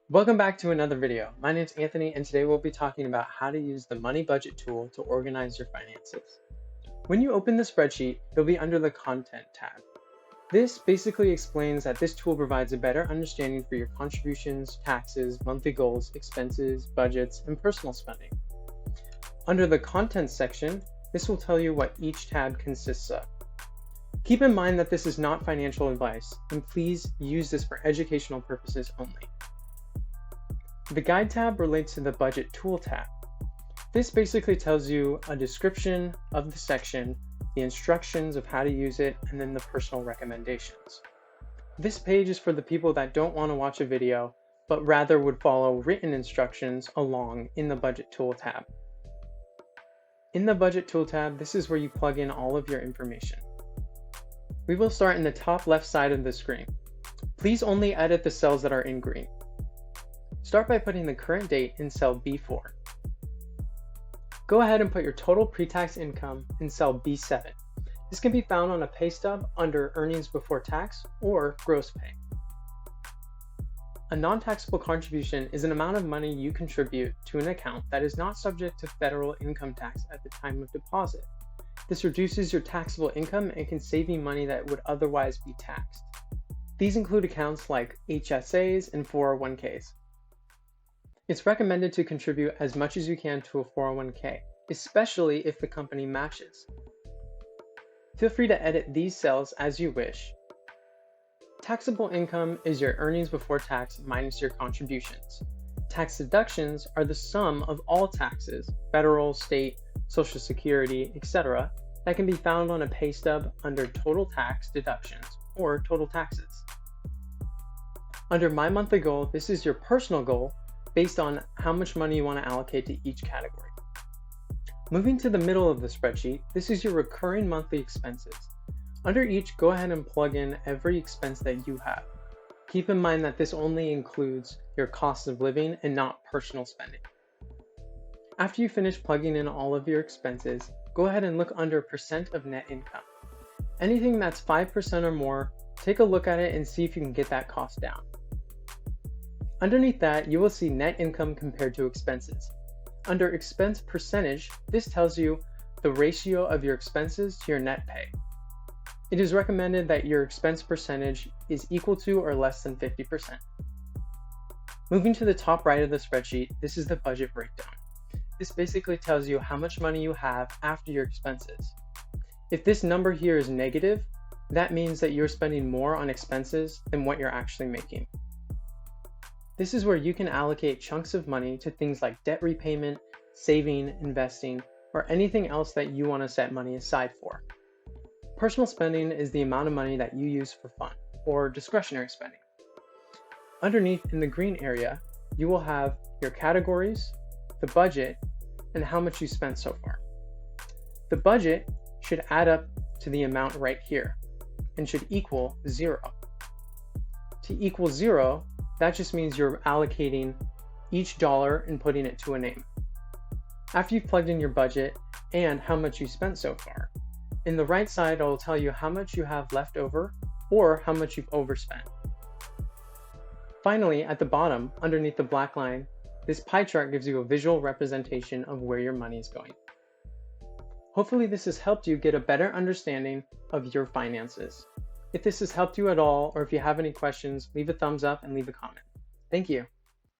Welcome back to another video. My name's Anthony, and today we'll be talking about how to use the money budget tool to organize your finances. When you open the spreadsheet, you'll be under the Content tab. This basically explains that this tool provides a better understanding for your contributions, taxes, monthly goals, expenses, budgets, and personal spending. Under the Content section, this will tell you what each tab consists of. Keep in mind that this is not financial advice, and please use this for educational purposes only. The Guide tab relates to the Budget Tool tab. This basically tells you a description of the section, the instructions of how to use it, and then the personal recommendations. This page is for the people that don't want to watch a video, but rather would follow written instructions along in the Budget Tool tab. In the Budget Tool tab, this is where you plug in all of your information. We will start in the top left side of the screen. Please only edit the cells that are in green. Start by putting the current date in cell B4. Go ahead and put your total pre-tax income in cell B7. This can be found on a pay stub under Earnings Before Tax or Gross Pay. A non-taxable contribution is an amount of money you contribute to an account that is not subject to federal income tax at the time of deposit. This reduces your taxable income and can save you money that would otherwise be taxed. These include accounts like HSAs and 401ks. It's recommended to contribute as much as you can to a 401k, especially if the company matches. Feel free to edit these cells as you wish. Taxable income is your earnings before tax minus your contributions. Tax deductions are the sum of all taxes, federal, state, Social Security, etc., that can be found on a pay stub under Total Tax Deductions or Total Taxes. Under My Monthly Goal, this is your personal goal based on how much money you want to allocate to each category. Moving to the middle of the spreadsheet, this is your recurring monthly expenses. Under each, go ahead and plug in every expense that you have. Keep in mind that this only includes your cost of living and not personal spending. After you finish plugging in all of your expenses, go ahead and look under percent of net income. Anything that's 5% or more, take a look at it and see if you can get that cost down. Underneath that, you will see net income compared to expenses. Under expense percentage, this tells you the ratio of your expenses to your net pay. It is recommended that your expense percentage is equal to or less than 50%. Moving to the top right of the spreadsheet, this is the budget breakdown. This basically tells you how much money you have after your expenses. If this number here is negative, that means that you're spending more on expenses than what you're actually making. This is where you can allocate chunks of money to things like debt repayment, saving, investing, or anything else that you want to set money aside for. Personal spending is the amount of money that you use for fun, or discretionary spending. Underneath in the green area, you will have your categories, the budget, and how much you spent so far. The budget should add up to the amount right here, and should equal 0. To equal 0, that just means you're allocating each dollar and putting it to a name. After you've plugged in your budget and how much you spent so far, in the right side it will tell you how much you have left over or how much you've overspent. Finally, at the bottom, underneath the black line, this pie chart gives you a visual representation of where your money is going. Hopefully this has helped you get a better understanding of your finances. If this has helped you at all, or if you have any questions, leave a thumbs up and leave a comment. Thank you.